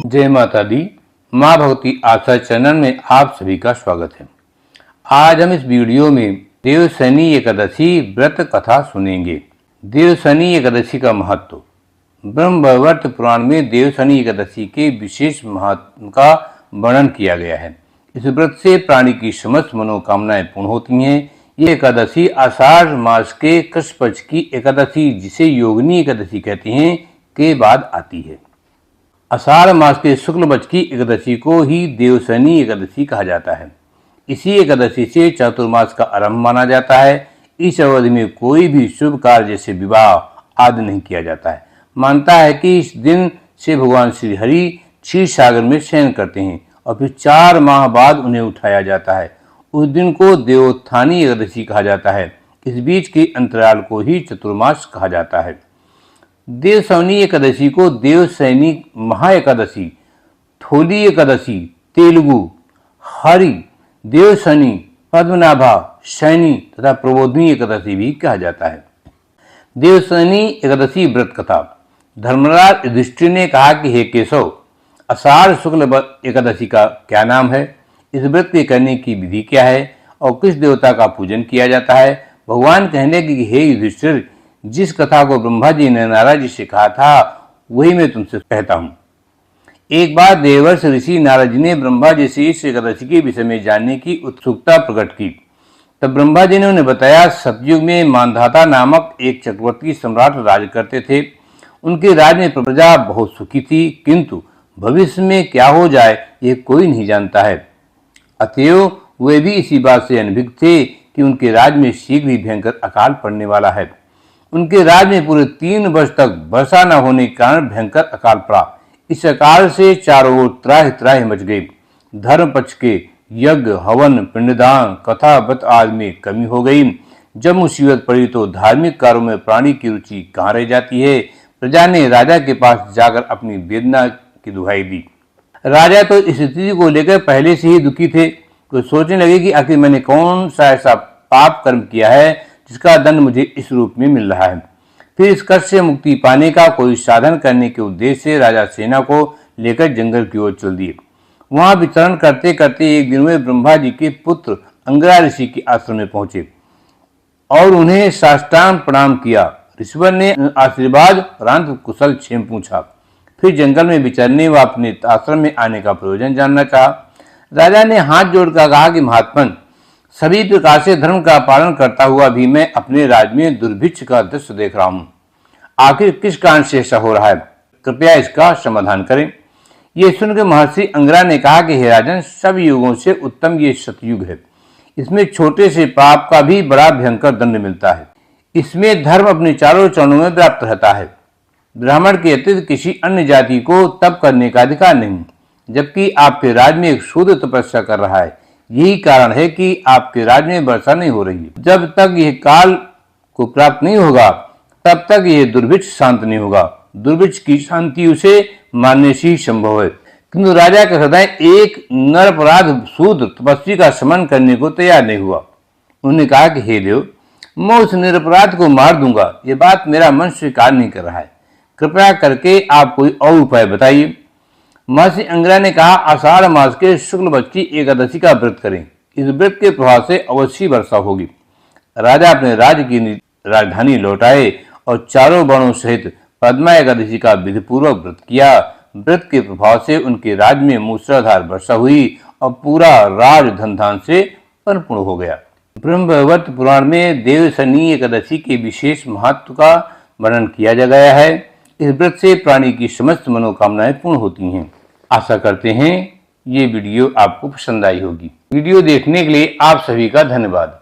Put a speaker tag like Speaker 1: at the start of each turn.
Speaker 1: जय माता दी। माँ भगवती आशा चैनल में आप सभी का स्वागत है। आज हम इस वीडियो में देवशयनी एकादशी व्रत कथा सुनेंगे। देवशयनी एकादशी का महत्व। ब्रह्मवैवर्त पुराण में देवशयनी एकादशी के विशेष महत्व का वर्णन किया गया है। इस व्रत से प्राणी की समस्त मनोकामनाएं पूर्ण होती हैं। ये एकादशी आषाढ़ मास के कृष्ण पक्ष की एकादशी, जिसे योगिनी एकादशी कहते हैं, के बाद आती है। आषाढ़ मास के शुक्ल पक्ष की एकादशी को ही देवशयनी एकादशी कहा जाता है। इसी एकादशी से चातुर्मास का आरंभ माना जाता है। इस अवधि में कोई भी शुभ कार्य जैसे विवाह आदि नहीं किया जाता है। मानता है कि इस दिन से भगवान श्री हरि क्षीर सागर में शयन करते हैं और फिर 4 माह बाद उन्हें उठाया जाता है। उस दिन को देवोत्थानी एकादशी कहा जाता है। इस बीच के अंतराल को ही चतुर्मास कहा जाता है। देवशयनी एकादशी को देवशयनी महा एकादशी, थोली एकादशी, तेलुगु, हरि, देवशयनी, पद्मनाभा, शयनी तथा प्रबोधिनी एकादशी भी कहा जाता है। देवशयनी एकादशी व्रत कथा। धर्मराज युधिष्ठिर ने कहा कि हे केशव, आषाढ़ शुक्ल एकादशी का क्या नाम है? इस व्रत के करने की विधि क्या है और किस देवता का पूजन किया जाता है? भगवान कहने लगे कि हे युधिष्ठिर, जिस कथा को ब्रह्मा जी ने नारद जी से कहा था वही मैं तुमसे कहता हूँ। एक बार देवर्षि ऋषि नारद जी ने ब्रह्मा जी से इस एकादशी के विषय में जानने की उत्सुकता प्रकट की। तब ब्रह्मा जी ने उन्हें बताया, सतयुग में मानधाता नामक एक चक्रवर्ती सम्राट राज करते थे। उनके राज में प्रजा बहुत सुखी थी, किंतु भविष्य में क्या हो जाए ये कोई नहीं जानता है। अतएव वे भी इसी बात से अनभिज्ञ थे कि उनके राज में शीघ्र ही भयंकर अकाल पड़ने वाला है। उनके राज में पूरे 3 वर्ष तक वर्षा न होने के कारण भयंकर अकाल पड़ा। इस अकाल से चारों ओर त्राहि त्राहि मच गई। धर्म पक्ष के यज्ञ, हवन, पिंडदान, कथा व्रत आदि में कमी हो गई। जब मुसीबत पड़ी तो धार्मिक कार्यों में प्राणी की रुचि कहाँ रह जाती है। प्रजा ने राजा के पास जाकर अपनी वेदना की दुहाई दी। राजा तो इस स्थिति को लेकर पहले से ही दुखी थे। तो सोचने लगे कि आखिर मैंने कौन सा ऐसा पाप कर्म किया है जिसका दंड मुझे इस रूप में मिल रहा है। फिर इस कष्ट से मुक्ति पाने का कोई साधन करने के उद्देश्य से राजा सेना को लेकर जंगल की ओर चल दिए। वहां विचरण करते करते एक दिन वे ब्रह्मा जी के पुत्र अंगिरा ऋषि के आश्रम में पहुंचे और उन्हें साष्टांग प्रणाम किया। ऋषिवर ने आशीर्वाद उपरांत कुशल क्षेम पूछा। फिर जंगल में विचरने व अपने आश्रम में आने का प्रयोजन जानना चाहा। राजा ने हाथ जोड़कर कहा कि महात्मन, सभी प्रकार से धर्म का पालन करता हुआ भी मैं अपने राज्य में दुर्भिक्ष का दृश्य देख रहा हूँ। आखिर किस कारण से ऐसा हो रहा है? कृपया इसका समाधान करें। ये सुनकर महर्षि अंगिरा ने कहा कि हे राजन, सब युगों से उत्तम ये सतयुग है। इसमें छोटे से पाप का भी बड़ा भयंकर दंड मिलता है। इसमें धर्म अपने चारों चरणों में व्याप्त रहता है। ब्राह्मण के अतिरिक्त किसी अन्य जाति को तप करने का अधिकार नहीं, जबकि आपके राज्य में एक शूद्र तपस्या कर रहा है। यही कारण है कि आपके राज्य में वर्षा नहीं हो रही है। जब तक यह काल को प्राप्त नहीं होगा तब तक यह दुर्भिक्ष शांत नहीं होगा। दुर्भिक्ष की शांति उसे मानने से ही संभव है। किंतु राजा का हृदय एक निरपराध शूद्र तपस्वी का समन करने को तैयार नहीं हुआ। उन्होंने कहा कि हे देव, मैं उस निरपराध को मार दूंगा। ये बात मेरा मन स्वीकार नहीं कर रहा है। कृपया करके आप कोई और उपाय बताइए। महर्षि अंगिरा ने कहा, आषाढ़ मास के शुक्ल पक्ष की एकादशी का व्रत करें। इस व्रत के प्रभाव से अवश्य वर्षा होगी। राजा अपने राज्य की राजधानी लौटाए और चारों वर्णों सहित पद्मा एकादशी का विधिपूर्वक व्रत किया। व्रत के प्रभाव से उनके राज्य में मूसलाधार वर्षा हुई और पूरा राज धन धान से परिपूर्ण हो गया। ब्रह्मवैवर्त पुराण में देवशयनी एकादशी के विशेष महत्व का वर्णन किया गया है। इस व्रत से प्राणी की समस्त मनोकामनाएं पूर्ण होती हैं। आशा करते हैं ये वीडियो आपको पसंद आई होगी। वीडियो देखने के लिए आप सभी का धन्यवाद।